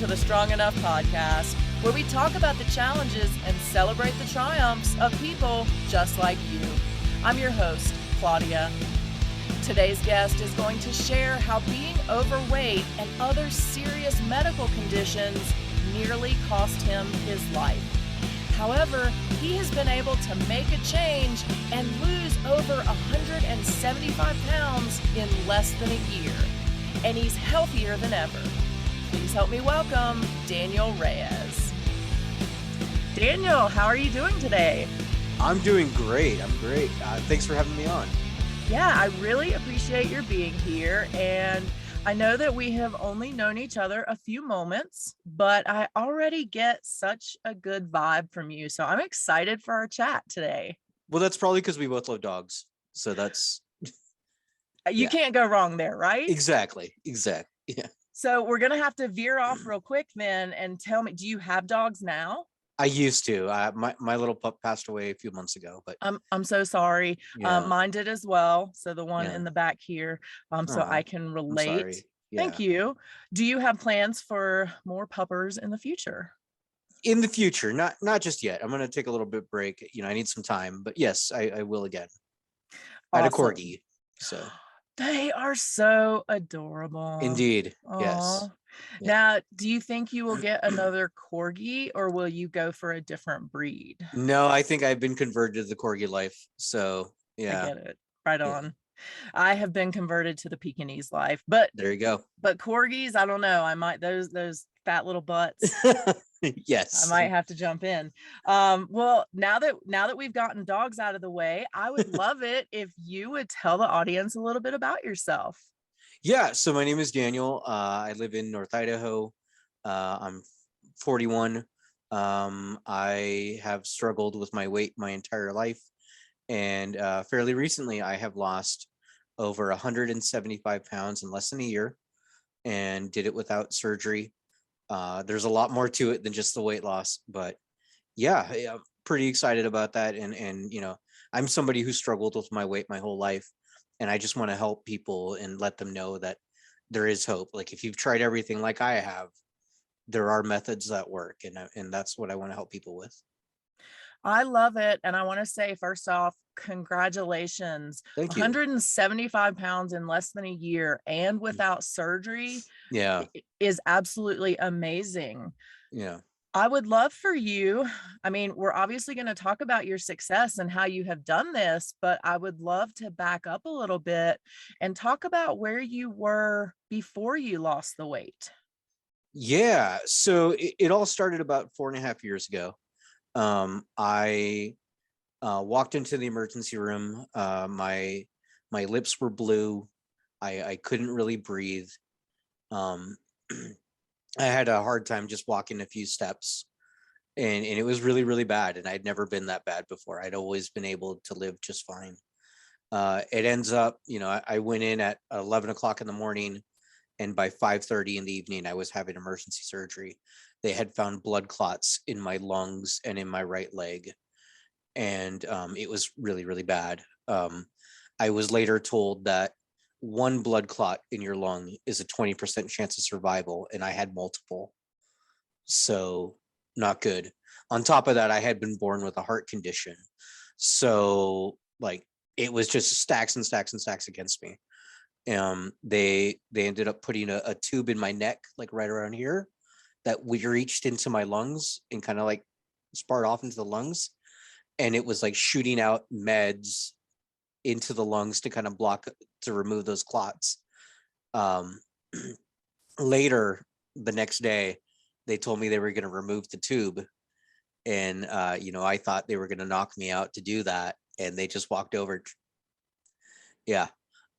to the Strong Enough podcast, where we talk about the challenges and celebrate the triumphs of people just like you. I'm your host, Claudia. Today's guest is going to share how being overweight and other serious medical conditions nearly cost him his life. However, he has been able to make a change and lose over 175 pounds in less than a year. And he's healthier than ever. Please help me welcome Daniel Reyes. Daniel, how are you doing today? I'm doing great. I'm great. Thanks for having me on. Yeah, I really appreciate your being here. And I know that we have only known each other a few moments, but I already get such a good vibe from you. So I'm excited for our chat today. Well, that's probably because we both love dogs. So that's... You can't go wrong there, right? Exactly. Yeah. So we're going to have to veer off real quick then and tell me, do you have dogs now? I used to. My little pup passed away a few months ago, but I'm so sorry. Yeah. Mine did as well. So the one Yeah. in the back here, so I can relate. Thank you. Do you have plans for more puppers in the future? In the future, not just yet. I'm going to take a little bit break. I need some time, but yes, I will again. I had a corgi, so. They are so adorable. Indeed. Aww. Yes. Yeah. Now, do you think you will get another corgi or will you go for a different breed? No, I think I've been converted to the corgi life. So yeah. I get it. Right on. I have been converted to the Pekingese life, but there you go. But corgis, I don't know. I might those fat little butts. Yes. I might have to jump in. Well, now that we've gotten dogs out of the way, I would love it if you would tell the audience a little bit about yourself. Yeah. So my name is Daniel. I live in North Idaho. I'm 41. I have struggled with my weight my entire life. And fairly recently, I have lost over 175 pounds in less than a year and did it without surgery. There's a lot more to it than just the weight loss, but yeah, I'm pretty excited about that. And I'm somebody who struggled with my weight my whole life, and I just want to help people and let them know that there is hope. Like if you've tried everything like I have, there are methods that work, and that's what I want to help people with. I love it. And I want to say, first off, congratulations. Thank you. 175 pounds in less than a year and without surgery is absolutely amazing. Yeah. I would love for you. I mean, we're obviously going to talk about your success and how you have done this, but I would love to back up a little bit and talk about where you were before you lost the weight. Yeah. So it all started about 4.5 years ago. I walked into the emergency room. My lips were blue. I couldn't really breathe. I had a hard time just walking a few steps, and it was really, really bad. And I'd never been that bad before. I'd always been able to live just fine. It ends up, I went in at 11 o'clock in the morning, and by 5:30 in the evening, I was having emergency surgery. They had found blood clots in my lungs and in my right leg. And it was really, really bad. I was later told that one blood clot in your lung is a 20% chance of survival, and I had multiple. So not good. On top of that, I had been born with a heart condition. So like it was just stacks and stacks and stacks against me. They ended up putting a tube in my neck, like right around here, that we reached into my lungs and kind of like sparred off into the lungs. And it was like shooting out meds into the lungs to kind of to remove those clots. Later, the next day, they told me they were going to remove the tube. And, I thought they were going to knock me out to do that. And they just walked over. Yeah.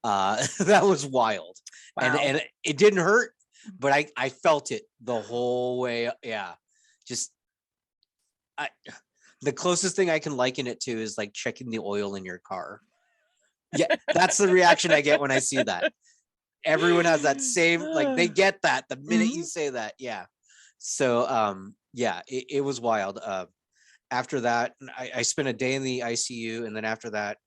That was wild. Wow. And it didn't hurt, but I felt it the whole way. Yeah. The closest thing I can liken it to is like checking the oil in your car. Yeah, that's the reaction I get when I see that. Everyone has that same, like they get that the minute you say that. Yeah. So, it was wild. After that, I spent a day in the ICU, and then after that,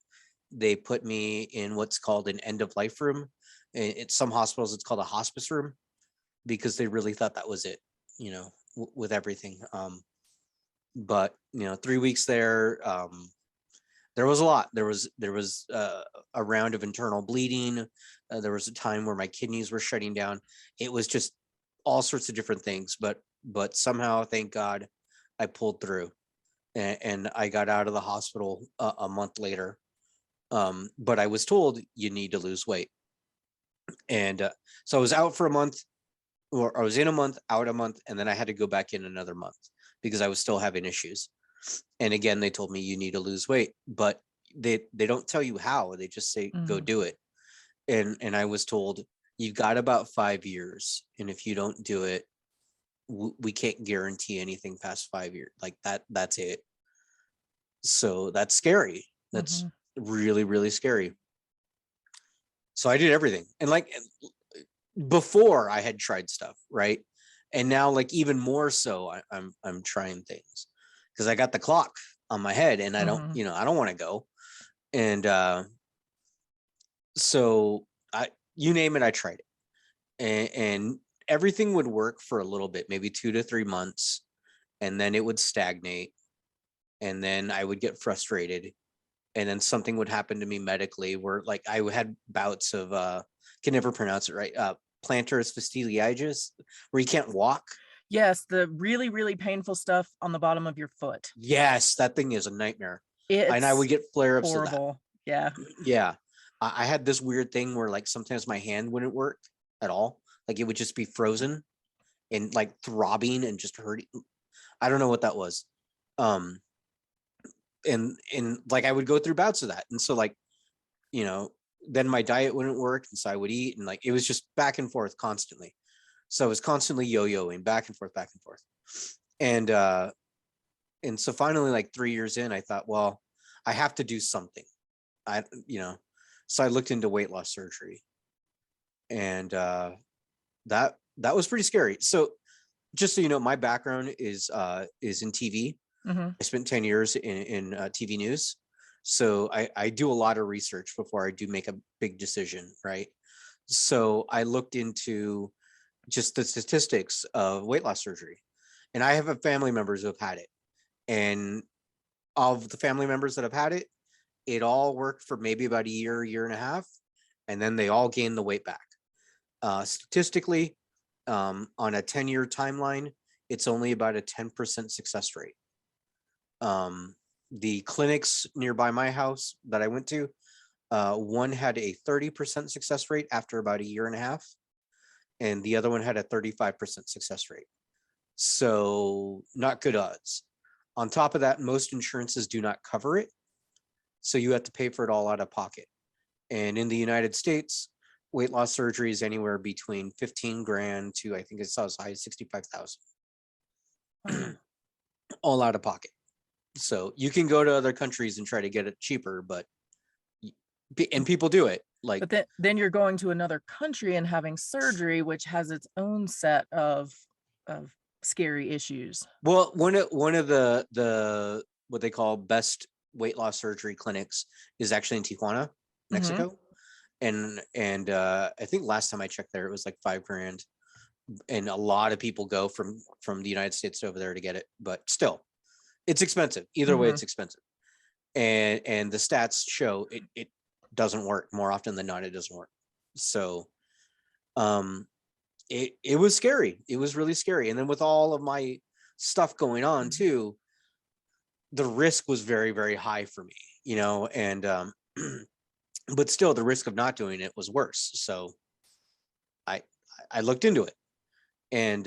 they put me in what's called an end of life room. At some hospitals, it's called a hospice room, because they really thought that was it. with everything. But 3 weeks there, there was a lot. There was a round of internal bleeding. There was a time where my kidneys were shutting down. It was just all sorts of different things, but somehow, thank God, I pulled through, and I got out of the hospital a month later. But I was told you need to lose weight, and so I was out for a month, or I was in a month, out a month, and then I had to go back in another month because I was still having issues. And again, they told me you need to lose weight, but they don't tell you how. They just say go do it. And I was told you've got about 5 years, and if you don't do it, we can't guarantee anything past 5 years. Like that's it. So that's scary. That's really, really scary. So I did everything, and like before I had tried stuff, right? And now, like, even more so, I'm trying things because I got the clock on my head, and I don't want to go. And so you name it, I tried it, and everything would work for a little bit, maybe 2 to 3 months, and then it would stagnate, and then I would get frustrated, and then something would happen to me medically where, like, I had bouts of can never pronounce it right, plantar fasciitis, where you can't walk. Yes, the really, really painful stuff on the bottom of your foot. Yes, that thing is a nightmare. And I It's would get flare-ups of that. horrible. Yeah. Yeah. I had this weird thing where, like, sometimes my hand wouldn't work at all. Like, it would just be frozen and, like, throbbing and just hurting. I don't know what that was. And like, I would go through bouts of that. And so, like, then my diet wouldn't work, and so I would eat, and, like, it was just back and forth constantly. So I was constantly yo-yoing back and forth, back and forth. And so finally, like 3 years in, I thought, well, I have to do something. So I looked into weight loss surgery, and that was pretty scary. So just so you know, my background is in TV. I spent 10 years in TV news. So I do a lot of research before I do make a big decision, right? So I looked into just the statistics of weight loss surgery, and I have family members who have had it. And of the family members that have had it, it all worked for maybe about a year and a half, and then they all gained the weight back. Statistically, on a 10-year timeline, it's only about a 10% success rate. The clinics nearby my house that I went to, one had a 30% success rate after about a year and a half, and the other one had a 35% success rate. So not good odds. On top of that, most insurances do not cover it, so you have to pay for it all out of pocket. And in the United States, weight loss surgery is anywhere between 15 grand to, I think it's as high as 65,000, all out of pocket. So you can go to other countries and try to get it cheaper, and people do it. Like, but then you're going to another country and having surgery, which has its own set of scary issues. Well, one of the what they call best weight loss surgery clinics is actually in Tijuana, Mexico. And I think last time I checked there, it was like 5 grand. And a lot of people go from the United States over there to get it, but still, it's expensive. Either way, it's expensive. And the stats show it doesn't work. More often than not, it doesn't work. So it was scary. It was really scary. And then with all of my stuff going on too, the risk was very, very high for me, and but still the risk of not doing it was worse. So I looked into it. And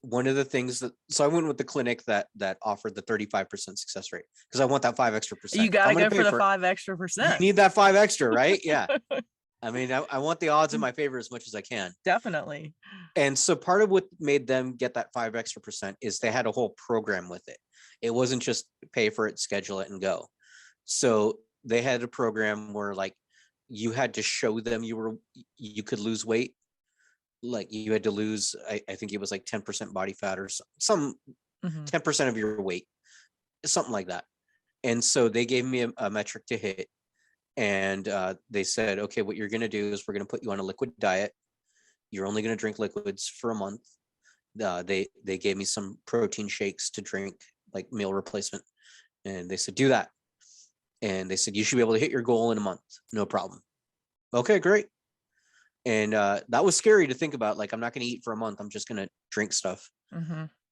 one of the things so I went with the clinic that offered the 35% success rate, because I want that 5 extra percent. You got to go for the 5 extra percent. You need that 5 extra, right? Yeah. I mean, I want the odds in my favor as much as I can. Definitely. And so part of what made them get that 5 extra percent is they had a whole program with it. It wasn't just pay for it, schedule it, and go. So they had a program where, like, you had to show them you could lose weight. Like, you had to lose, I think it was like 10% body fat or some 10% of your weight, something like that. And so they gave me a metric to hit. And they said, okay, what you're going to do is we're going to put you on a liquid diet. You're only going to drink liquids for a month. they gave me some protein shakes to drink, like meal replacement, and they said do that, and they said you should be able to hit your goal in a month, no problem. Okay, great. And that was scary to think about. Like, I'm not going to eat for a month. I'm just going to drink stuff.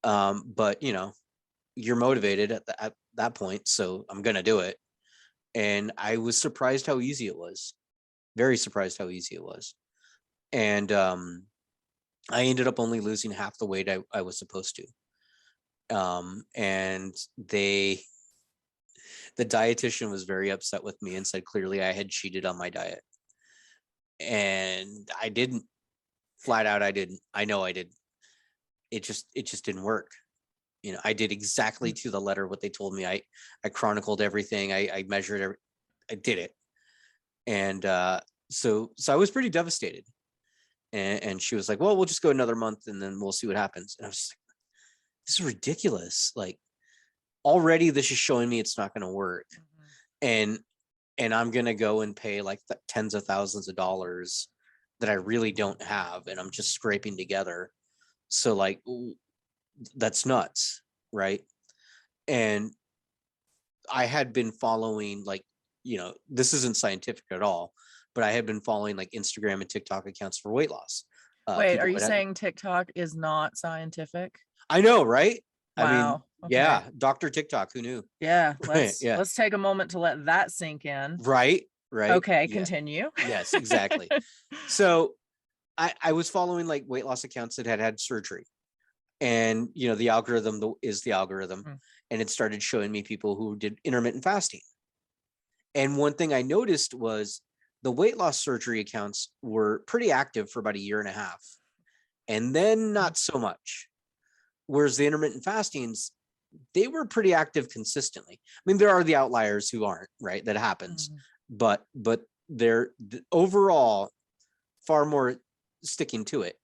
But you're motivated at that point, so I'm going to do it. And I was surprised how easy it was. Very surprised how easy it was. And I ended up only losing half the weight I was supposed to. And the dietitian was very upset with me and said clearly I had cheated on my diet. And I didn't. Flat out, I didn't. I know I didn't. It just didn't work. I did exactly to the letter what they told me. I chronicled everything. I measured I did it. And so I was pretty devastated. And she was like, well, we'll just go another month and then we'll see what happens. And I was like, this is ridiculous. Like, already this is showing me it's not going to work. And I'm going to go and pay like tens of thousands of dollars that I really don't have. And I'm just scraping together. So like, that's nuts. Right. And I had been following, like, this isn't scientific at all, but I had been following like Instagram and TikTok accounts for weight loss. Wait, are you saying TikTok is not scientific? I know, right? Wow. I mean, okay. Yeah, Dr. TikTok, who knew? Yeah, let's take a moment to let that sink in. Right. Okay, Yeah. Continue. Yes, exactly. So I was following like weight loss accounts that had surgery. And, the algorithm is the algorithm. And it started showing me people who did intermittent fasting. And one thing I noticed was the weight loss surgery accounts were pretty active for about a year and a half. And then not so much. Whereas the intermittent fastings, they were pretty active consistently. I mean, there are the outliers who aren't, right? That happens. But they're overall far more sticking to it.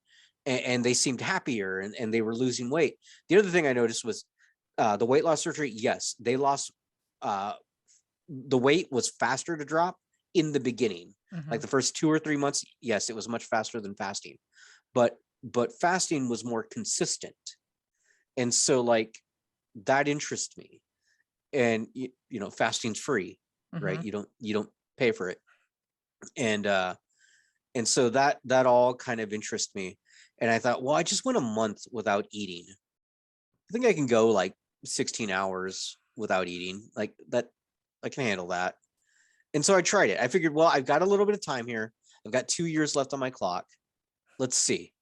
And they seemed happier and they were losing weight. The other thing I noticed was the weight loss surgery. Yes, they lost, the weight was faster to drop in the beginning. Like the first 2 or 3 months. Yes, it was much faster than fasting, but fasting was more consistent. And so like that interests me. And, fasting's free, right? You don't pay for it. And so that all kind of interests me. And I thought, well, I just went a month without eating. I think I can go like 16 hours without eating, like that. I can handle that. And so I tried it. I figured, well, I've got a little bit of time here. I've got 2 years left on my clock. Let's see.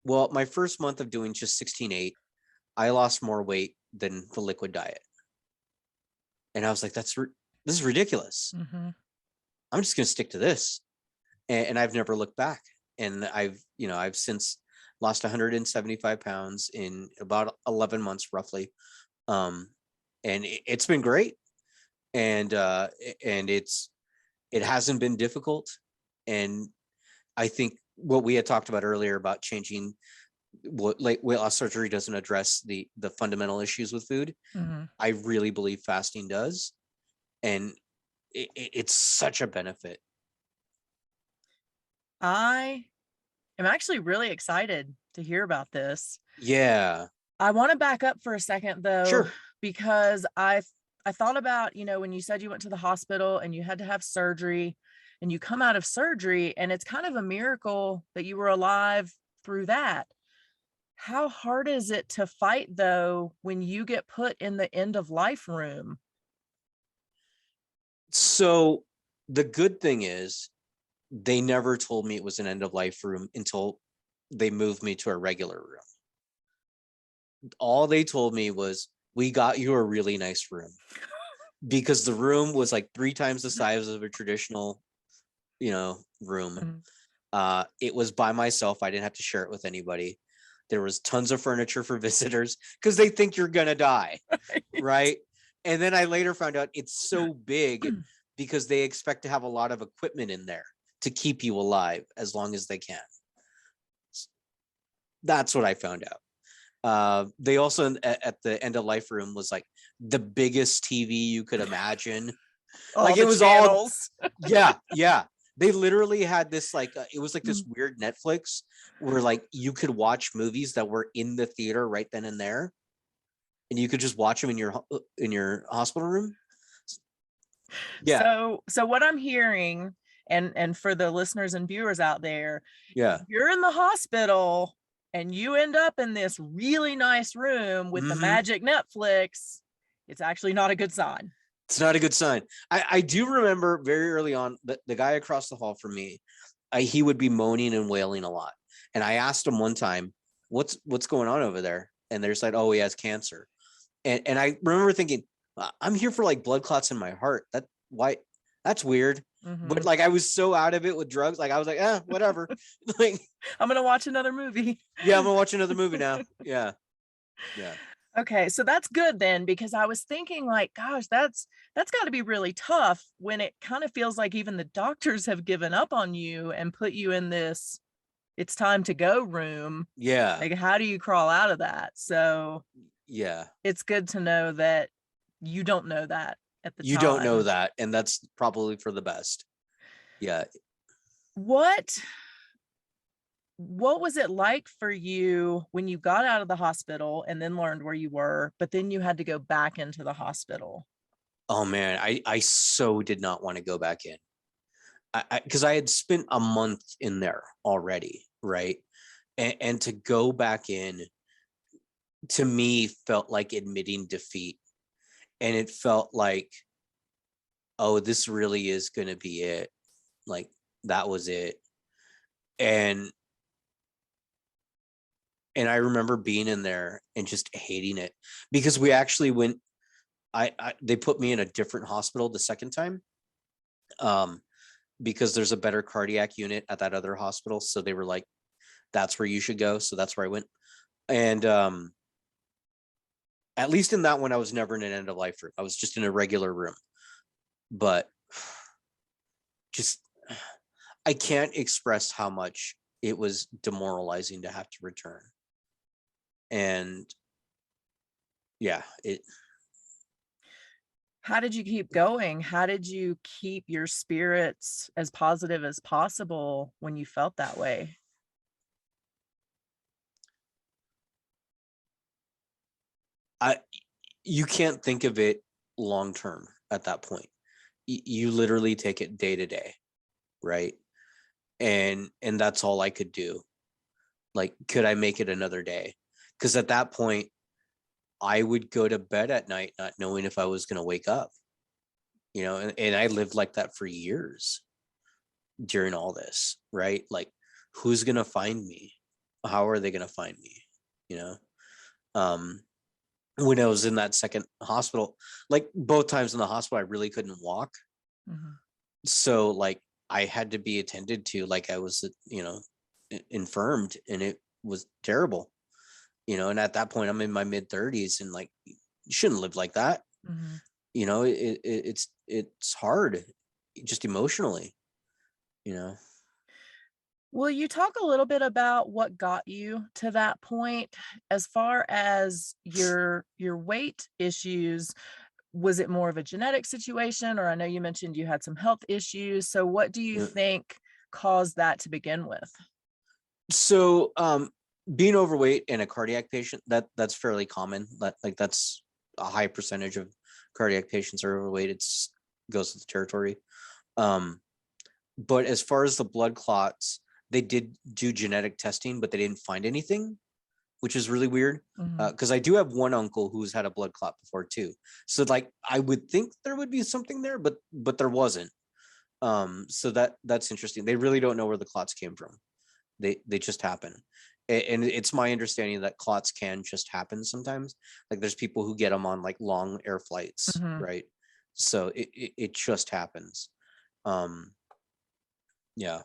Well, my first month of doing just 16.8, I lost more weight than the liquid diet. And I was like, this is ridiculous. I'm just going to stick to this. And I've never looked back. And I've since lost 175 pounds in about 11 months, roughly. And it's been great. And it hasn't been difficult. And I think what we had talked about earlier about changing what weight loss surgery doesn't address the fundamental issues with food. I really believe fasting does. And it's such a benefit. I am actually really excited to hear about this. Yeah. I want to back up for a second though, Sure. Because I thought about, when you said you went to the hospital and you had to have surgery and you come out of surgery and it's kind of a miracle that you were alive through that. How hard is it to fight though, when you get put in the end of life room? So the good thing is they never told me it was an end of life room until they moved me to a regular room. All they told me was, we got you a really nice room, because the room was like 3 times the size of a traditional, room. It was by myself. I didn't have to share it with anybody. There was tons of furniture for visitors because they think you're going to die. Right. And then I later found out it's so big because they expect to have a lot of equipment in there to keep you alive as long as they can. That's what I found out. They also at the end of life room was like the biggest TV you could imagine. All like it was channels. Yeah. They literally had this like it was like this Mm. weird Netflix where like you could watch movies that were in the theater right then and there, and you could just watch them in your hospital room. Yeah, So what I'm hearing, and for the listeners and viewers out there, if yeah. you're in the hospital and you end up in this really nice room with the Hmm. magic Netflix, it's actually not a good sign. It's not a good sign. I do remember very early on the guy across the hall from me, he would be moaning and wailing a lot. And I asked him one time, what's going on over there? And they're just like, oh, he has cancer. And I remember thinking, I'm here for like blood clots in my heart. That's weird. But Mhm. like I was so out of it with drugs, like I was like, whatever. Like, I'm gonna watch another movie. yeah, I'm gonna watch another movie now. Yeah, yeah. Okay, so that's good then, because I was thinking like, gosh, that's got to be really tough when it kind of feels like even the doctors have given up on you and put you in this it's time to go room. Yeah, Like, how do you crawl out of that? So yeah. it's good to know that you don't know that at the You don't know time. that, and that's probably for the best. Yeah. What what was it like for you when you got out of the hospital and then learned where you were, but then you had to go back into the hospital? Oh man, I so did not want to go back in. Because I had spent a month in there already, right? And to go back in to me felt like admitting defeat, and it felt like, oh, this really is going to be it. Like that was it. And I remember being in there and just hating it because we actually went. They put me in a different hospital the second time. Um, because there's a better cardiac unit at that other hospital. So they were like, that's where you should go. So that's where I went. And at least in that one, I was never in an end of life room. I was just in a regular room. But just, I can't express how much it was demoralizing to have to return. And yeah, How did you keep going? How did you keep your spirits as positive as possible when you felt that way? I, you can't think of it long term at that point. You literally take it day to day, right? And that's all I could do. Like, could I make it another day? Because at that point, I would go to bed at night not knowing if I was going to wake up, and I lived like that for years during all this, right? Like, who's going to find me? How are they going to find me? You know, um, when I was in that second hospital, like both times in the hospital, I really couldn't walk. Mhm. So, like, I had to be attended to, like I was, infirmed, and it was terrible, and at that point, I'm in my mid 30s, and like, you shouldn't live like that. Mhm. It's hard, just emotionally, you know. Will you talk a little bit about what got you to that point as far as your weight issues? Was it more of a genetic situation, or I know you mentioned you had some health issues. So what do you Yeah. think caused that to begin with? So, being overweight and a cardiac patient, that's fairly common. Like that's a high percentage of cardiac patients are overweight. It's goes with the territory. Um, but as far as the blood clots, they did do genetic testing, but they didn't find anything, which is really weird. Mhm. Because I do have one uncle who's had a blood clot before too. So like I would think there would be something there, but there wasn't. So that's interesting. They really don't know where the clots came from. They just happen. And it's my understanding that clots can just happen sometimes. Like there's people who get them on like long air flights, Mhm. right? So it just happens. Um, yeah.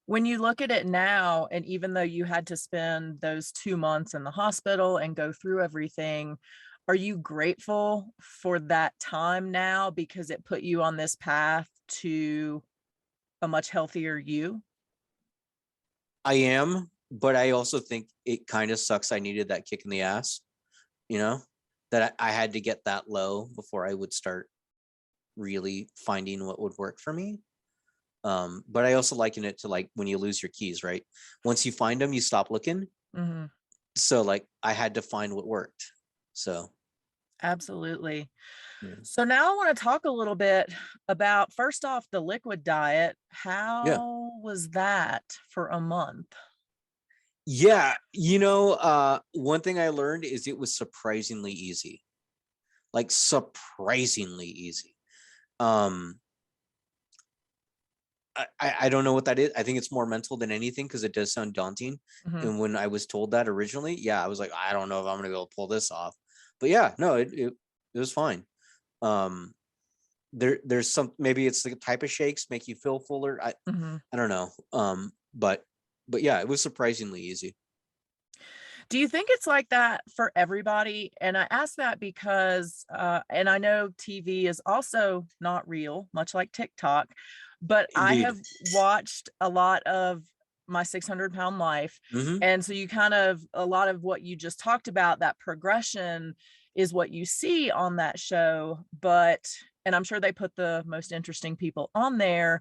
When you look at it now, and even though you had to spend those 2 months in the hospital and go through everything, are you grateful for that time now because it put you on this path to a much healthier you? I am, but I also think it kind of sucks. I needed that kick in the ass, you know, that I had to get that low before I would start really finding what would work for me. But I also liken it to like when you lose your keys, right? Once you find them, you stop looking. Hmm. So like I had to find what worked. So Absolutely. yeah. So now I want to talk a little bit about, first off, the liquid diet. Yeah. How was that for a month? Yeah. One thing I learned is it was surprisingly easy. Like surprisingly easy. Um, I don't know what that is. I think it's more mental than anything because it does sound daunting. Hmm. And when I was told that originally, yeah, I was like, I don't know if I'm gonna be able to pull this off. But yeah, no, it was fine. Um, there's some, maybe it's the type of shakes make you feel fuller. Hmm. I don't know. But yeah, it was surprisingly easy. Do you think it's like that for everybody? And I ask that because, and I know TV is also not real, much like TikTok, but I Indeed. have watched a lot of My 600-Pound Life. Hmm. And so you kind of, a lot of what you just talked about, that progression is what you see on that show. But, and I'm sure they put the most interesting people on there,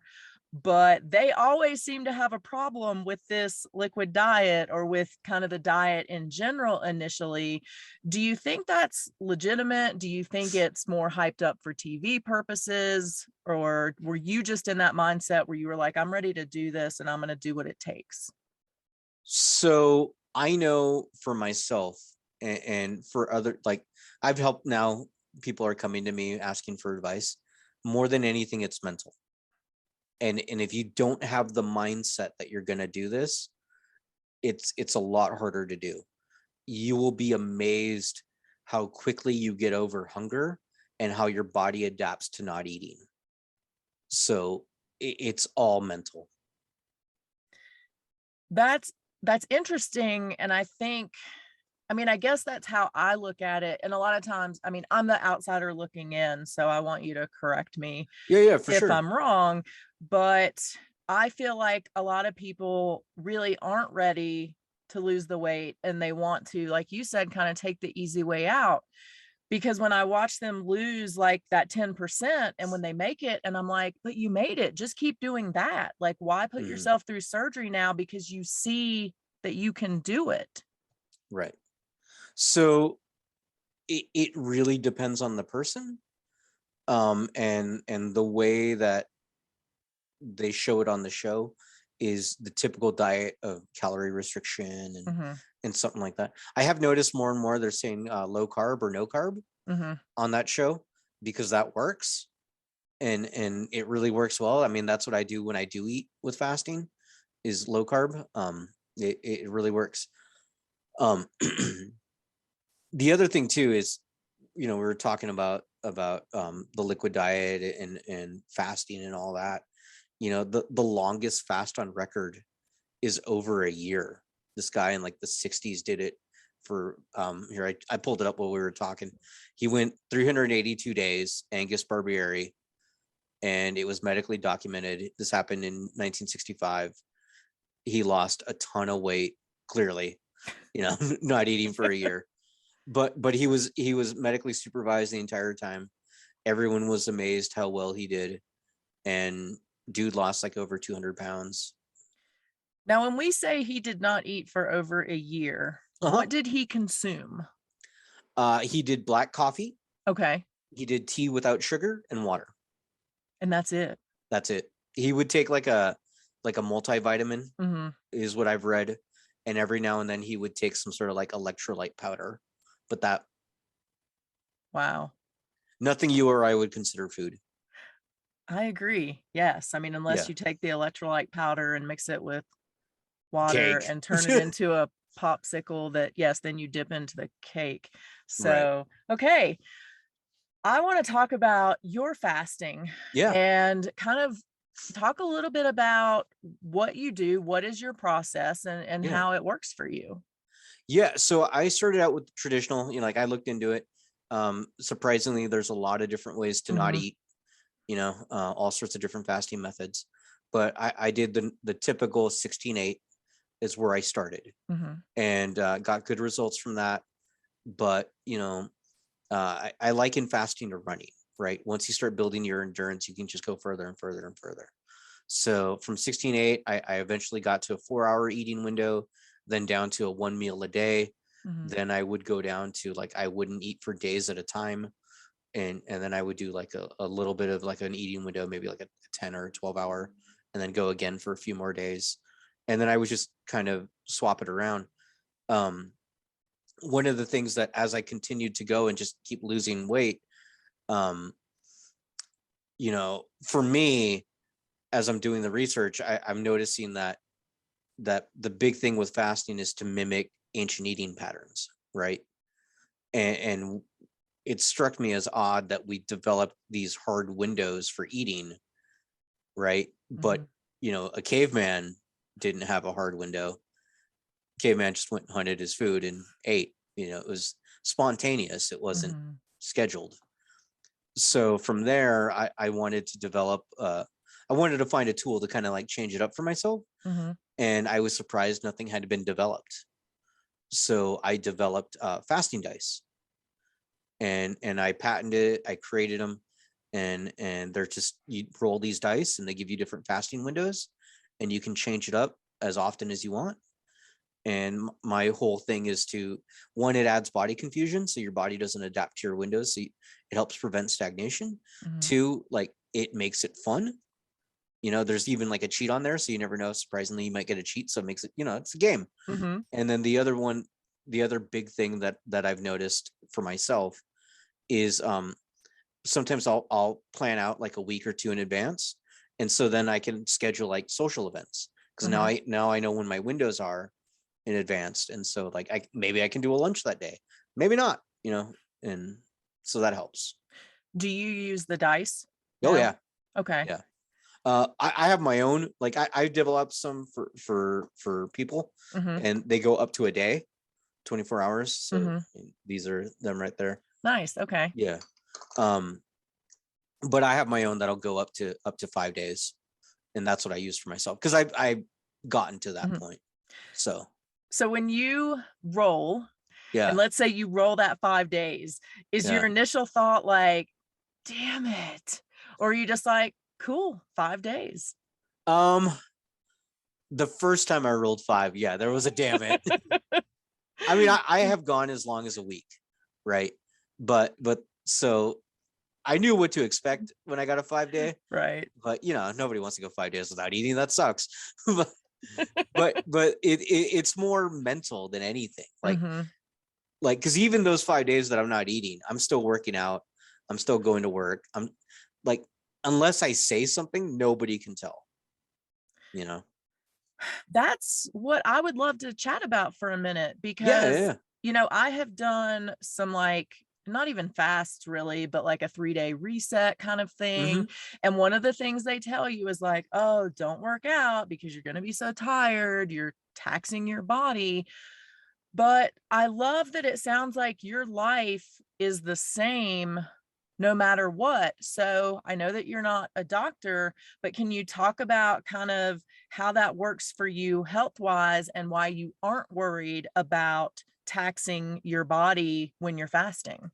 but they always seem to have a problem with this liquid diet or with kind of the diet in general initially. Do you think that's legitimate? Do you think it's more hyped up for TV purposes? Or were you just in that mindset where you were like, I'm ready to do this and I'm going to do what it takes? So I know for myself and for other, like I've helped now, people are coming to me asking for advice. More than anything, it's mental. And if you don't have the mindset that you're gonna do this, it's a lot harder to do. You will be amazed how quickly you get over hunger and how your body adapts to not eating. So it's all mental. That's that's interesting. And I think, I mean, I guess that's how I look at it. And a lot of times, I mean, I'm the outsider looking in, so I want you to correct me Yeah, yeah, for if sure. I'm wrong, but I feel like a lot of people really aren't ready to lose the weight and they want to, like you said, kind of take the easy way out. Because when I watch them lose like that 10% and when they make it, and I'm like, but you made it, just keep doing that. Like, why put Mhm. yourself through surgery now? Because you see that you can do it. Right. So it really depends on the person. And the way that they show it on the show is the typical diet of calorie restriction Hmm. and something like that. I have noticed more and more they're saying low carb or no carb Hmm. on that show because that works and it really works well. I mean, that's what I do when I do eat with fasting is low carb. It really works. Um, the other thing too is, we were talking about the liquid diet and fasting and all that. The longest fast on record is over a year. This guy in like the 60s did it for here, I pulled it up while we were talking. He went 382 days, Angus Barbieri, and it was medically documented. This happened in 1965. He lost a ton of weight, clearly, not eating for a year. But he was medically supervised the entire time. Everyone was amazed how well he did, and dude lost like over 200 pounds. Now, when we say he did not eat for over a year, Uh-huh. what did he consume? He did black coffee, Okay. he did tea without sugar and water. And that's it. That's it. He would take like a multivitamin, Hmm. is what I've read, and every now and then he would take some sort of like electrolyte powder. But that, Wow. nothing you or I would consider food. I agree. Yes. I mean, unless Yeah. you take the electrolyte powder and mix it with water Cake. and turn it into a popsicle that, yes, then you dip into the cake. Right. So, okay. I want to talk about your fasting Yeah. and kind of talk a little bit about what you do, what is your process, and Yeah. how it works for you. Yeah. So I started out with traditional, like I looked into it. Surprisingly, there's a lot of different ways to not Hmm. eat, all sorts of different fasting methods. But I did the typical 16-8 is where I started, Hmm. and got good results from that. But I liken fasting to running, right? Once you start building your endurance, you can just go further and further and further. So from 16:8, I eventually got to a 4-hour eating window, then down to a 1 meal a day. Mhm. Then I would go down to like, I wouldn't eat for days at a time. And then I would do like a little bit of like an eating window, maybe like a 10 or 12 hour, and then go again for a few more days. And then I would just kind of swap it around. One of the things that as I continued to go and just keep losing weight, um, for me, as I'm doing the research, I'm noticing that the big thing with fasting is to mimic ancient eating patterns, right? And it struck me as odd that we developed these hard windows for eating, right? But Mhm. a caveman didn't have a hard window. Caveman just went and hunted his food and ate. It was spontaneous. It wasn't Mhm. scheduled. So from there, I wanted to develop. I wanted to find a tool to kind of like change it up for myself, Mhm. and I was surprised nothing had been developed. So I developed fasting dice, and I patented it. I created them, and they're just, you roll these dice, and they give you different fasting windows, and you can change it up as often as you want. And my whole thing is to, one, it adds body confusion, so your body doesn't adapt to your windows, so it helps prevent stagnation. Mhm. Two, like, it makes it fun. There's even like a cheat on there, so you never know. Surprisingly, you might get a cheat, so it makes it, it's a game. Mhm. And then the other big thing that I've noticed for myself is sometimes I'll plan out like a week or two in advance, and so then I can schedule like social events, because now Mhm. I know when my windows are in advance, and so like maybe I can do a lunch that day, maybe not, and so that helps. Do you use the dice Oh now? yeah, Okay. yeah. I have my own, like I developed some for people, Mhm. and they go up to a day, 24 hours. So Mhm. these are them right there. Nice. Okay. Yeah. Um, but I have my own that'll go up to 5 days, and that's what I use for myself, because I've gotten to that Mhm. point. So So when you roll, and yeah, let's say you roll that 5 days, is your yeah. initial thought like, "Damn it," or are you just like, "Cool, 5 days?" Um, the first time I rolled 5, yeah, there was a damn it. I mean, I have gone as long as a week, right? But so I knew what to expect when I got a 5 day, Right. but nobody wants to go 5 days without eating. That sucks. but it's more mental than anything. Mhm. Like, because even those 5 days that I'm not eating, I'm still working out. I'm still going to work. I'm like, unless I say something, nobody can tell, you know? That's what I would love to chat about for a minute Yeah, because, yeah. I have done some like not even fasts really, but like a 3-day reset kind of Mm-hmm. thing. And one of the things they tell you is like, oh, don't work out because you're going to be so tired. You're taxing your body. But I love that it sounds like your life is the same no matter what. So I know that you're not a doctor, but can you talk about kind of how that works for you health wise and why you aren't worried about taxing your body when you're fasting?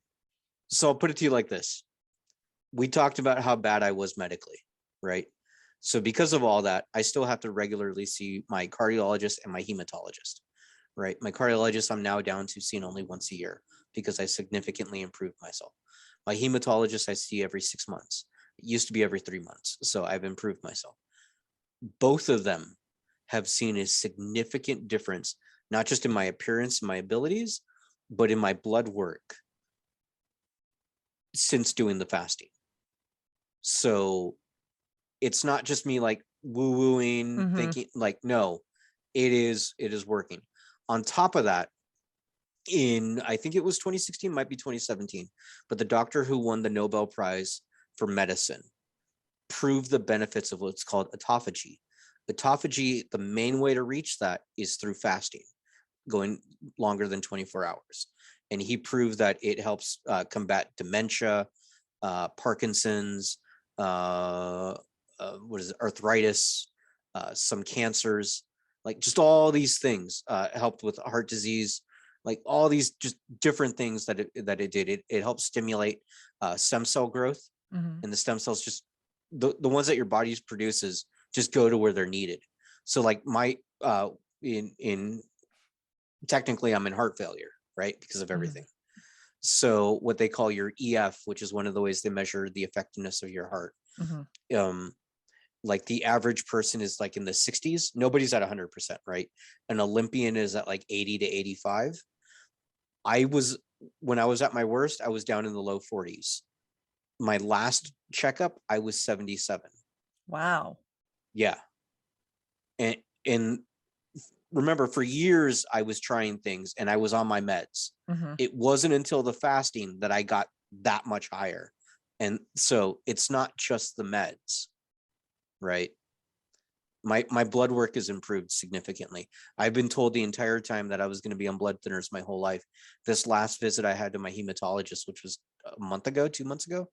So I'll put it to you like this. We talked about how bad I was medically, right? So because of all that, I still have to regularly see my cardiologist and my hematologist, right? My cardiologist, I'm now down to seeing only once a year because I significantly improved myself. My hematologist, I see every 6 months. It used to be every 3 months. So I've improved myself. Both of them have seen a significant difference, not just in my appearance and my abilities, but in my blood work since doing the fasting. So it's not just me like woo wooing, Mhm. thinking like, no, it is working. On top of that, in I think it was 2016, might be 2017, but the doctor who won the Nobel Prize for medicine proved the benefits of what's called autophagy. Autophagy, the main way to reach that is through fasting, going longer than 24 hours. And he proved that it helps combat dementia, Parkinson's, what is it, arthritis, some cancers, like just all these things, helped with heart disease, like all these just different things that it did. It helps stimulate stem cell growth, Mhm. and the stem cells just the ones that your body produces just go to where they're needed. So like my in technically I'm in heart failure, right? Because of everything. So what they call your EF, which is one of the ways they measure the effectiveness of your heart. Like the average person is like in the 60s. Nobody's at 100%, right? An Olympian is at like 80 to 85. When I was at my worst, I was down in the low 40s. My last checkup, I was 77. Wow. Yeah. And remember, for years I was trying things and I was on my meds. It wasn't until the fasting that I got that much higher. And so it's not just the meds, right? My blood work has improved significantly. I've been told the entire time that I was going to be on blood thinners my whole life. This last visit I had to my hematologist, which was a month ago, 2 months ago,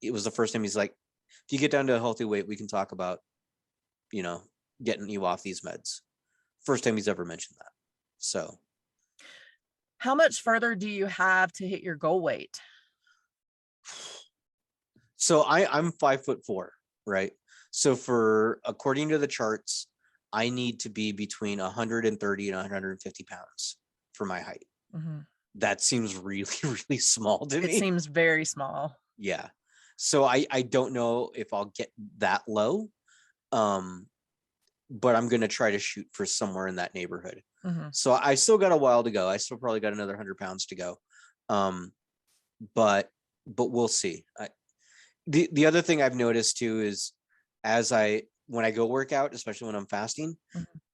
it was the first time he's like, if you get down to a healthy weight, we can talk about, getting you off these meds. First time he's ever mentioned that. So how much further do you have to hit your goal weight? So I'm 5'4", right? So according to the charts, I need to be between 130 and 150 pounds for my height. That seems really, really small to me. It seems very small. Yeah. So I don't know if I'll get that low. But I'm going to try to shoot for somewhere in that neighborhood. So I still got a while to go. I still probably got another 100 pounds to go. But we'll see. The other thing I've noticed too is when I go work out, especially when I'm fasting,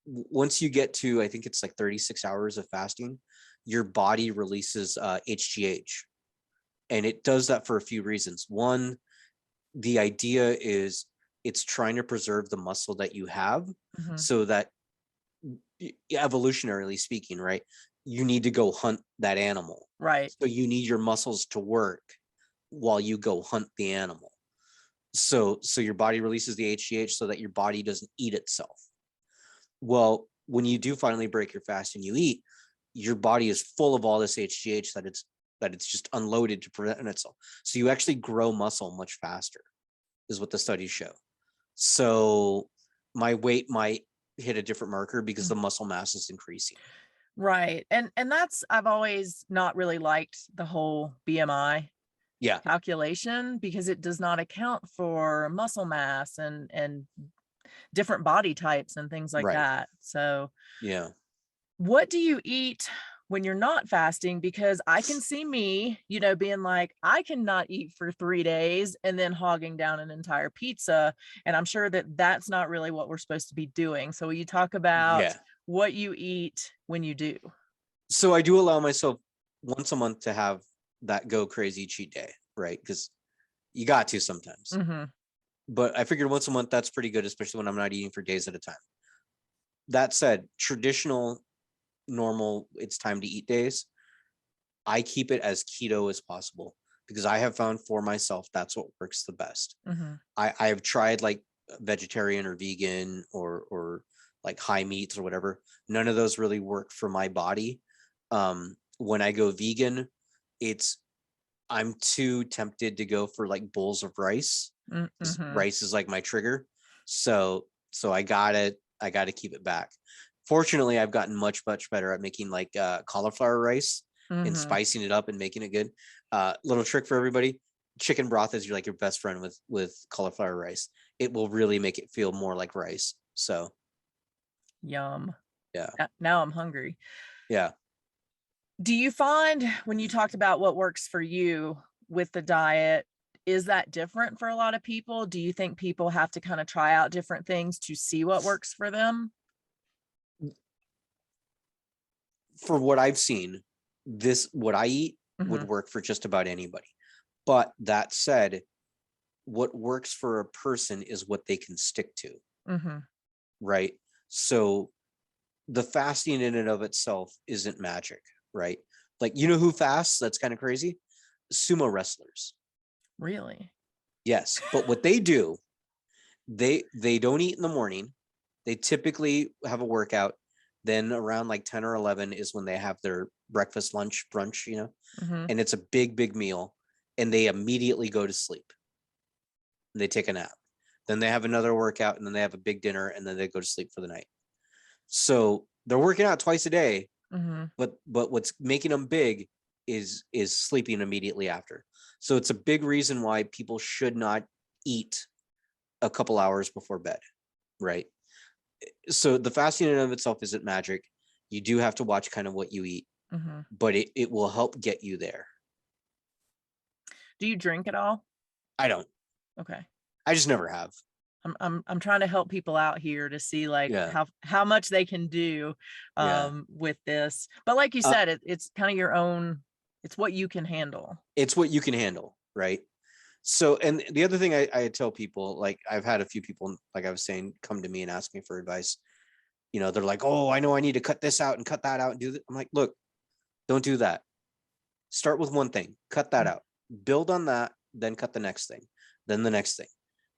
once you get to, I think it's like 36 hours of fasting, your body releases HGH. And it does that for a few reasons. One, the idea is it's trying to preserve the muscle that you have so that, evolutionarily speaking, right, you need to go hunt that animal. Right. So you need your muscles to work while you go hunt the animal. So your body releases the HGH so that your body doesn't eat itself. Well, when you do finally break your fast and you eat, your body is full of all this HGH that it's just unloaded to prevent itself. So you actually grow muscle much faster, is what the studies show. So my weight might hit a different marker because the muscle mass is increasing. Right. And that's, I've always not really liked the whole BMI calculation because it does not account for muscle mass and different body types and things like that. So yeah. What do you eat when you're not fasting? Because I can see me, being like, I cannot eat for 3 days and then hogging down an entire pizza. And I'm sure that that's not really what we're supposed to be doing. So will you talk about what you eat when you do? So I do allow myself once a month to have that go crazy cheat day, right? Because you got to sometimes. But I figured once a month, that's pretty good, especially when I'm not eating for days at a time. That said, traditional, normal, it's time to eat days, I keep it as keto as possible because I have found for myself that's what works the best. I have tried like vegetarian or vegan or like high meats or whatever. None of those really work for my body. When I go vegan, I'm too tempted to go for like bowls of rice. Rice is like my trigger. So I gotta keep it back. Fortunately, I've gotten much better at making like cauliflower rice and spicing it up and making it good. Little trick for everybody: chicken broth is your best friend with cauliflower rice. It will really make it feel more like rice. So, yum. Yeah. Now I'm hungry. Yeah. Do you find when you talked about what works for you with the diet, is that different for a lot of people? Do you think people have to kind of try out different things to see what works for them? For what I've seen, what I eat would work for just about anybody. But that said, what works for a person is what they can stick to. Right. So the fasting in and of itself isn't magic, right? Like, who fasts? That's kind of crazy. Sumo wrestlers. Really? Yes. But what they do, they don't eat in the morning. They typically have a workout. Then around like 10 or 11 is when they have their breakfast, lunch, brunch, and it's a big meal, and they immediately go to sleep. And they take a nap. then they have another workout, and then they have a big dinner, and then they go to sleep for the night. So they're working out twice a day, but what's making them big is sleeping immediately after. So it's a big reason why people should not eat a couple hours before bed, right? So the fasting in and of itself isn't magic. You do have to watch kind of what you eat, but it will help get you there. Do you drink at all? I don't. Okay. I just never have. I'm trying to help people out here to see like how much they can do with this. But like you said, it's kind of your own, it's what you can handle. It's what you can handle, right? So, and the other thing I tell people, like I've had a few people, like I was saying, come to me and ask me for advice. You know, they're like, oh, I know I need to cut this out and cut that out and do that. I'm like, look, don't do that. Start with one thing, cut that out, build on that, then cut the next thing, then the next thing.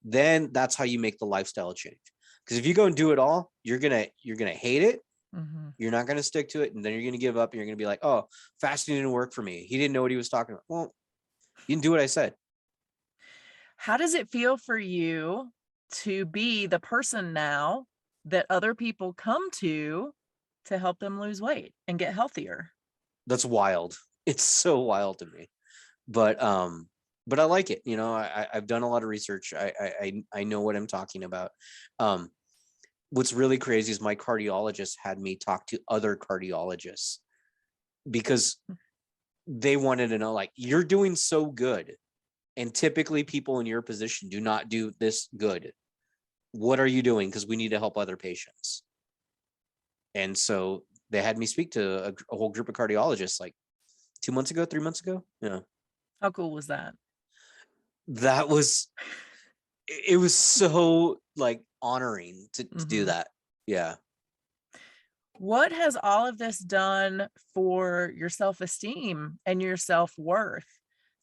Then that's how you make the lifestyle change. Because if you go and do it all, you're gonna hate it. You're not gonna stick to it, and then you're gonna give up. And you're gonna be like, oh, fasting didn't work for me. He didn't know what he was talking about. Well, you didn't do what I said. How does it feel for you to be the person now that other people come to help them lose weight and get healthier? That's wild. It's so wild to me, but I like it. You know, I've done a lot of research. I know what I'm talking about. What's really crazy is my cardiologist had me talk to other cardiologists because they wanted to know, like, you're doing so good, and typically people in your position do not do this good. What are you doing? Because we need to help other patients. And so they had me speak to a whole group of cardiologists like 3 months ago. Yeah. How cool was that? It was so like honoring to do that. Yeah. What has all of this done for your self-esteem and your self-worth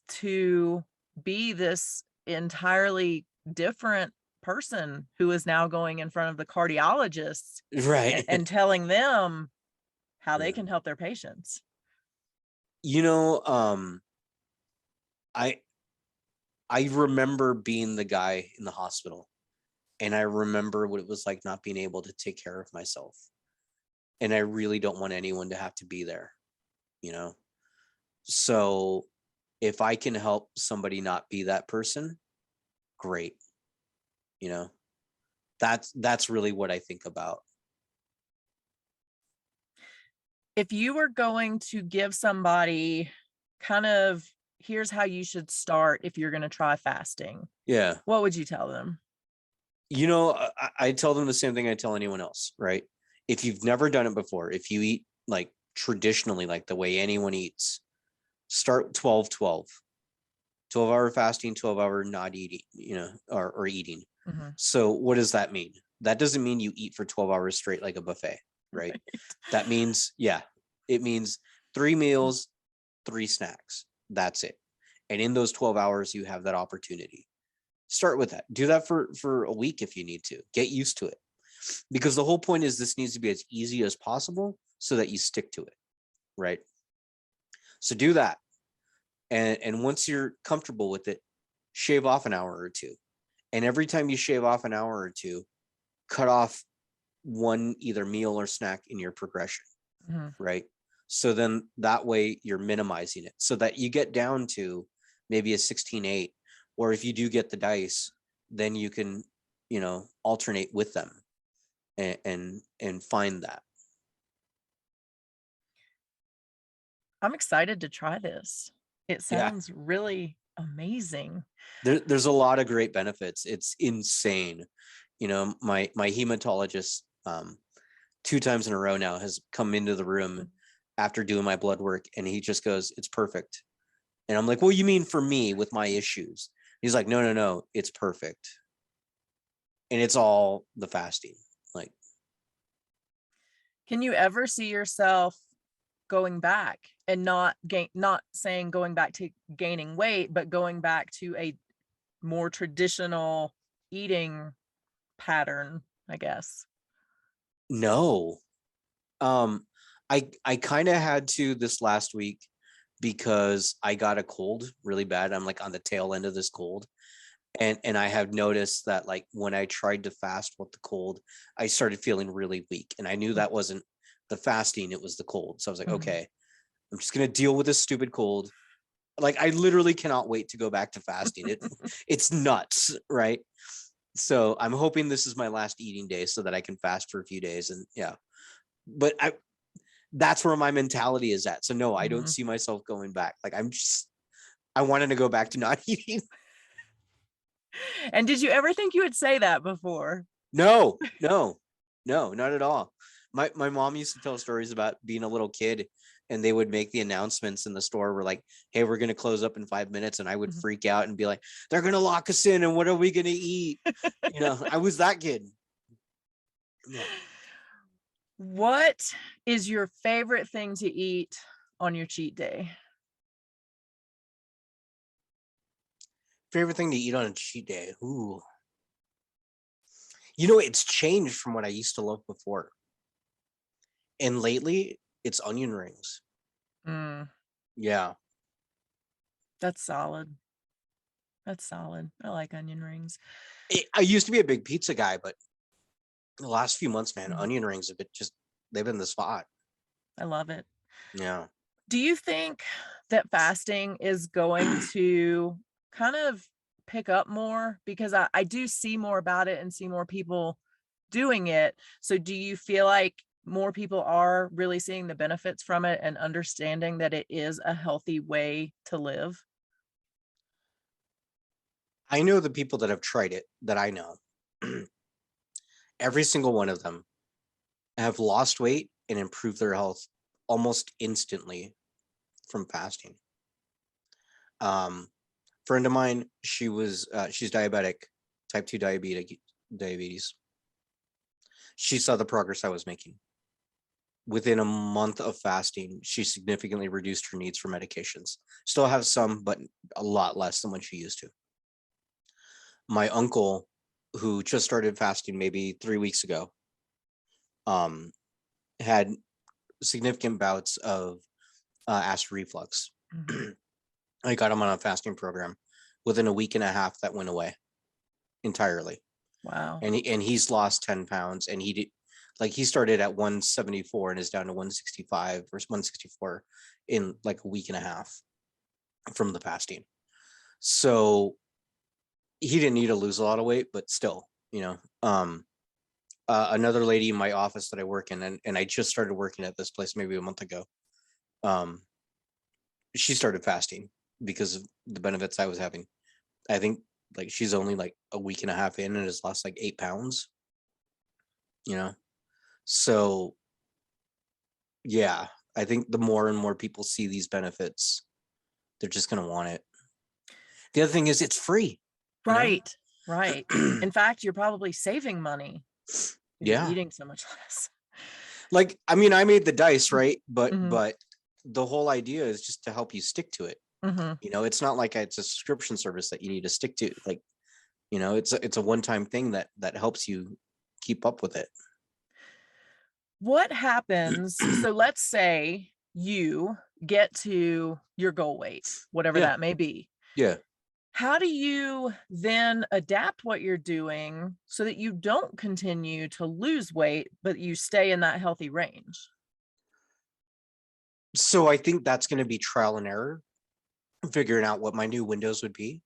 to be this entirely different person who is now going in front of the cardiologists, right, and telling them how they can help their patients? You know, I remember being the guy in the hospital, and I remember what it was like not being able to take care of myself. And I really don't want anyone to have to be there, you know? So if I can help somebody not be that person, great. You know, that's really what I think about. If you were going to give somebody kind of, here's how you should start if you're going to try fasting, what would you tell them? You know, I tell them the same thing I tell anyone else, right? If you've never done it before, if you eat like traditionally, like the way anyone eats, start 12-12. 12-hour fasting, 12-hour not eating, you know, or eating. So what does that mean? That doesn't mean you eat for 12 hours straight like a buffet, right? That means, it means 3 meals, 3 snacks. That's it. And in those 12 hours, you have that opportunity. Start with that. Do that for a week if you need to. Get used to it. Because the whole point is this needs to be as easy as possible so that you stick to it, right? So do that. And once you're comfortable with it, shave off an hour or two. And every time you shave off an hour or two, cut off one either meal or snack in your progression, right? So then that way you're minimizing it so that you get down to maybe a 16-8, or if you do get the dice, then you can, you know, alternate with them and find that. I'm excited to try this. It sounds really amazing. There's a lot of great benefits. It's insane. You know, my hematologist 2 times in a row now has come into the room after doing my blood work, and he just goes, "It's perfect." And I'm like, "Well, you mean for me with my issues?" He's like, no, it's perfect. And it's all the fasting. Like, can you ever see yourself going back and not saying going back to gaining weight, but going back to a more traditional eating pattern, I guess? No. I kind of had to this last week because I got a cold really bad. I'm like on the tail end of this cold. And I have noticed that like when I tried to fast with the cold, I started feeling really weak. And I knew that wasn't the fasting, it was the cold. So I was like, Mhm. okay, I'm just gonna deal with this stupid cold. Like I literally cannot wait to go back to fasting. It's nuts, right? So I'm hoping this is my last eating day so that I can fast for a few days. And yeah, but that's where my mentality is at. So no, I don't Mhm. see myself going back. Like I wanted to go back to not eating. And did you ever think you would say that before? No, no, no, not at all. My mom used to tell stories about being a little kid, and they would make the announcements in the store were like, hey, we're gonna close up in 5 minutes, and I would Mhm. freak out and be like, they're gonna lock us in, and what are we gonna eat? I was that kid. Yeah. What is your favorite thing to eat on your cheat day? Favorite thing to eat on a cheat day. Ooh. It's changed from what I used to love before. And lately, it's onion rings. Mm, Yeah. that's solid. That's solid. I like onion rings. I used to be a big pizza guy, but the last few months, man, Mhm. onion rings have been they've been the spot. I love it. Yeah. Do you think that fasting is going to kind of pick up more? Because I do see more about it and see more people doing it. So do you feel like more people are really seeing the benefits from it and understanding that it is a healthy way to live? I know the people that have tried it that I know. Every single one of them have lost weight and improved their health almost instantly from fasting. Um, Friend of mine, she's diabetic, type 2 diabetes. She saw the progress I was making. Within a month of fasting, she significantly reduced her needs for medications. Still have some, but a lot less than when she used to. My uncle, who just started fasting maybe 3 weeks ago, um, had significant bouts of acid reflux. Mhm. I got him on a fasting program. Within a week and a half, that went away entirely, Wow. and he's lost 10 pounds. And he did, like, he started at 174 and is down to 165 or 164 in like a week and a half from the fasting. So he didn't need to lose a lot of weight, but still, another lady in my office that I work in, and I just started working at this place maybe a month ago. Um, she started fasting because of the benefits I was having. I think like she's only like a week and a half in and has lost like 8 pounds, you know? So yeah, I think the more and more people see these benefits, they're just going to want it. The other thing is it's free, you know? Right. Right. In fact, you're probably saving money if you're Yeah. eating so much less. Like, I mean, I made the dice, right? But, Mhm. but the whole idea is just to help you stick to it. Mhm. It's not like it's a subscription service that you need to stick to. Like, it's a one-time thing that helps you keep up with it. What happens? So let's say you get to your goal weight, whatever Yeah. that may be. Yeah. How do you then adapt what you're doing so that you don't continue to lose weight, but you stay in that healthy range? So I think that's going to be trial and error, figuring out what my new windows would be.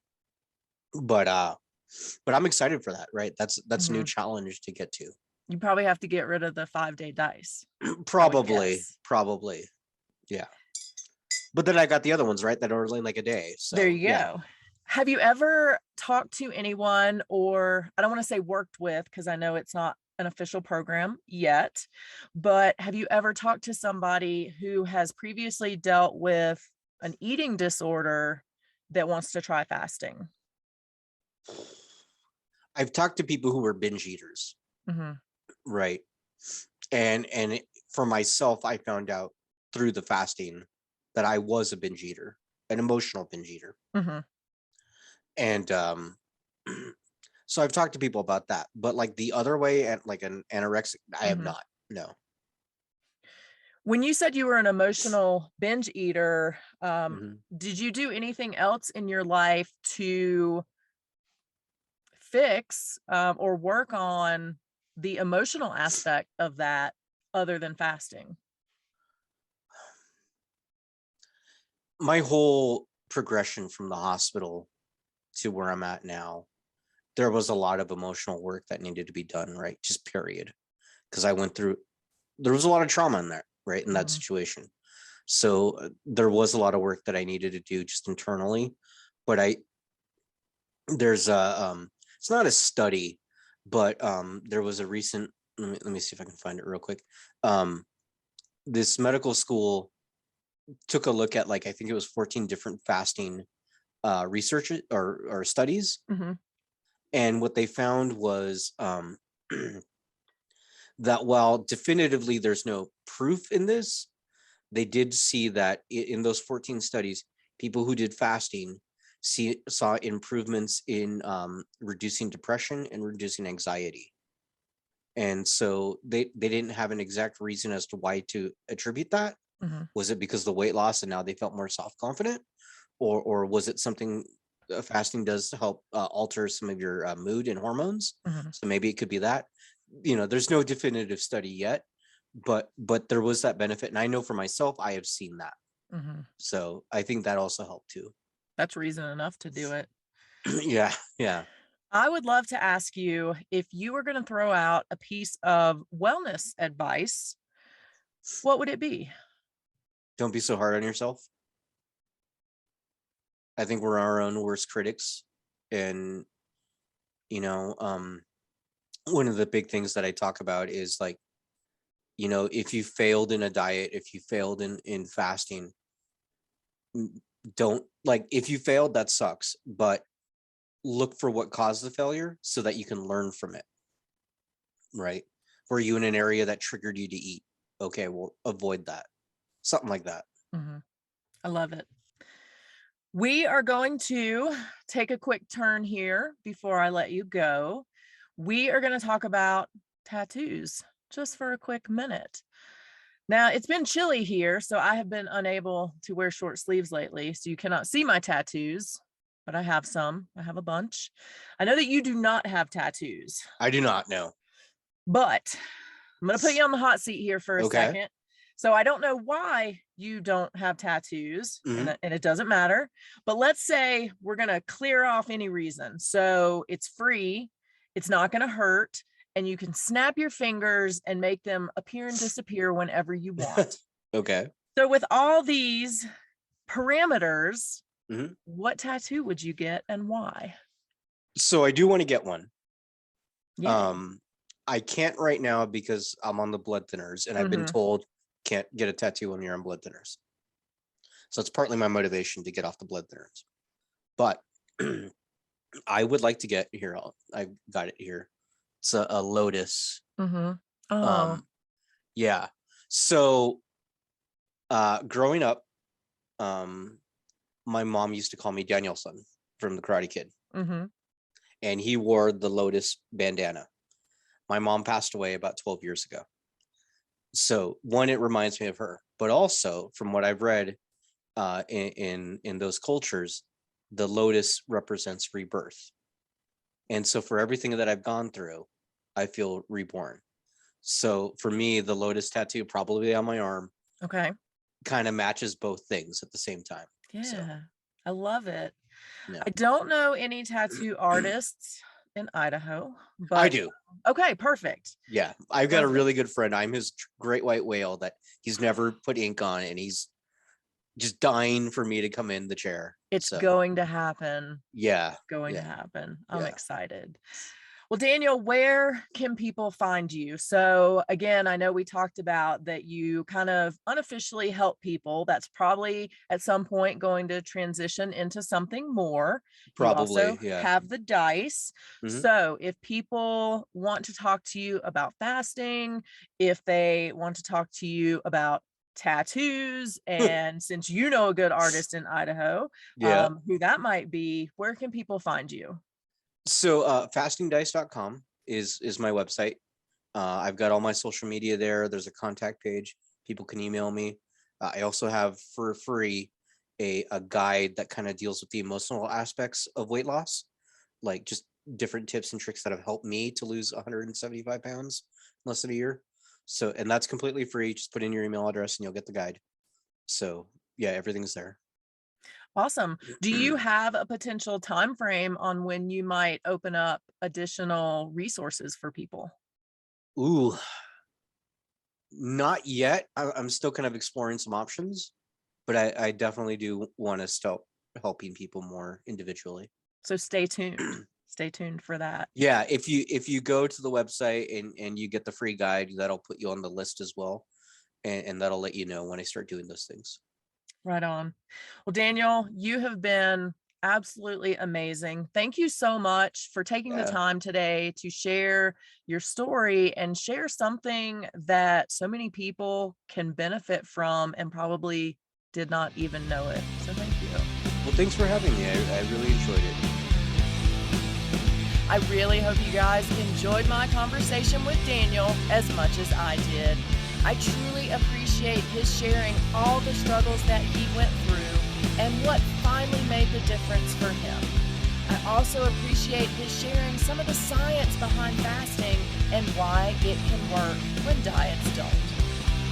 But I'm excited for that, right? That's a new Mhm. challenge to get to. You probably have to get rid of the 5-day dice, I would Probably, guess. probably. Yeah. But then I got the other ones, right? That are only like a day. There So you yeah. go. Have you ever talked to anyone, or I don't want to say worked with, because I know it's not an official program yet, but have you ever talked to somebody who has previously dealt with an eating disorder that wants to try fasting? I've talked to people who were binge eaters, Mhm. right? And for myself, I found out through the fasting that I was a binge eater, an emotional binge eater. Mhm. And so I've talked to people about that. But like the other way, and like an anorexic, I have Mhm. not. No. When you said you were an emotional binge eater, Mhm. did you do anything else in your life to fix or work on the emotional aspect of that other than fasting? My whole progression from the hospital to where I'm at now, there was a lot of emotional work that needed to be done, right? Just period. Because there was a lot of trauma in there, right? In that situation. So there was a lot of work that I needed to do just internally. But there's it's not a study, but there was a recent, let me see if I can find it real quick. This medical school took a look at, like, I think it was 14 different fasting research or studies. And what they found was that while definitively there's no proof in this, they did see that in those 14 studies, people who did fasting saw improvements in reducing depression and reducing anxiety. And so they didn't have an exact reason as to why to attribute that. Was it because of the weight loss and now they felt more self-confident? Or was it something fasting does to help alter some of your mood and hormones? So maybe it could be that. There's no definitive study yet, but there was that benefit. And I know for myself, I have seen that. So I think that also helped too. That's reason enough to do it. Yeah. I would love to ask you, if you were going to throw out a piece of wellness advice, what would it be? Don't be so hard on yourself. I think we're our own worst critics. And, one of the big things that I talk about is, like, if you failed in a diet, if you failed in fasting, don't, like, if you failed, that sucks, but look for what caused the failure so that you can learn from it, right? Were you in an area that triggered you to eat? Okay, well, avoid that. Something like that. I love it. We are going to take a quick turn here before I let you go. We are going to talk about tattoos just for a quick minute. Now, it's been chilly here, so I have been unable to wear short sleeves lately, so you cannot see my tattoos, but I have some. I have a bunch. I know that you do not have tattoos. I do not know. But I'm going to put you on the hot seat here for a Okay. second. So I don't know why you don't have tattoos, and it doesn't matter. But let's say we're going to clear off any reason. So it's free. It's not going to hurt. And you can snap your fingers and make them appear and disappear whenever you want. Okay. So with all these parameters, what tattoo would you get and why? So I do want to get one. Yeah. I can't right now because I'm on the blood thinners, and I've been told can't get a tattoo when you're on blood thinners. So it's partly my motivation to get off the blood thinners. But I would like to get here. I've got it here. It's a lotus. Oh. Yeah. So growing up, my mom used to call me Danielson from the Karate Kid. And he wore the lotus bandana. My mom passed away about 12 years ago. So one, it reminds me of her, but also from what I've read in those cultures, the lotus represents rebirth. And so for everything that I've gone through, I feel reborn. So for me, the lotus tattoo probably on my arm, kind of matches both things at the same time. Yeah. So, I love it. yeah. I don't know any tattoo artists in Idaho, but I do. Okay, perfect. Yeah, I've got a really good friend. I'm his great white whale that he's never put ink on, and he's just dying for me to come in the chair. It's going to happen. Yeah. Going to happen. I'm excited. Well, Well, Daniel, where can people find you? So again, I know we talked about that you kind of unofficially help people. That's probably at some point going to transition into something more. Probably, you also have the dice. So if people want to talk to you about fasting, if they want to talk to you about tattoos, and since you know a good artist in Idaho, who that might be, where can people find you? So fastingdice.com is my website. I've got all my social media there. There's a contact page. People can email me. I also have for free a guide that kind of deals with the emotional aspects of weight loss, like just different tips and tricks that have helped me to lose 175 pounds in less than a year. So, and that's completely free. Just put in your email address and you'll get the guide. So yeah, everything's there. Awesome. Do you have a potential time frame on when you might open up additional resources for people? Ooh, not yet. I'm still kind of exploring some options, but I definitely do want to start helping people more individually. So stay tuned. Stay tuned for that. Yeah, if you go to the website and you get the free guide, that'll put you on the list as well, and that'll let you know when I start doing those things. Right on. Well, Daniel, you have been absolutely amazing. Thank you so much for taking the Yeah. time today to share your story and share something that so many people can benefit from and probably did not even know it. So thank you. Well, thanks for having me. I really enjoyed it. I really hope you guys enjoyed my conversation with Daniel as much as I did. I truly appreciate his sharing all the struggles that he went through and what finally made the difference for him. I also appreciate his sharing some of the science behind fasting and why it can work when diets don't.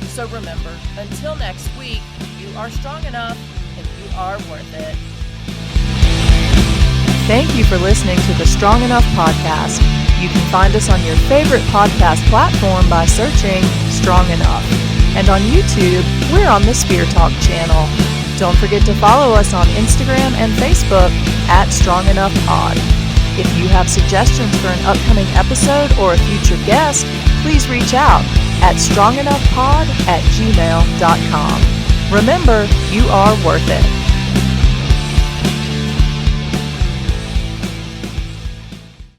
So remember, until next week, you are strong enough and you are worth it. Thank you for listening to the Strong Enough podcast. You can find us on your favorite podcast platform by searching Strong Enough. And on YouTube, we're on the Spear Talk channel. Don't forget to follow us on Instagram and Facebook at Strong Enough Pod. If you have suggestions for an upcoming episode or a future guest, please reach out at strongenoughpod@gmail.com. Remember, you are worth it.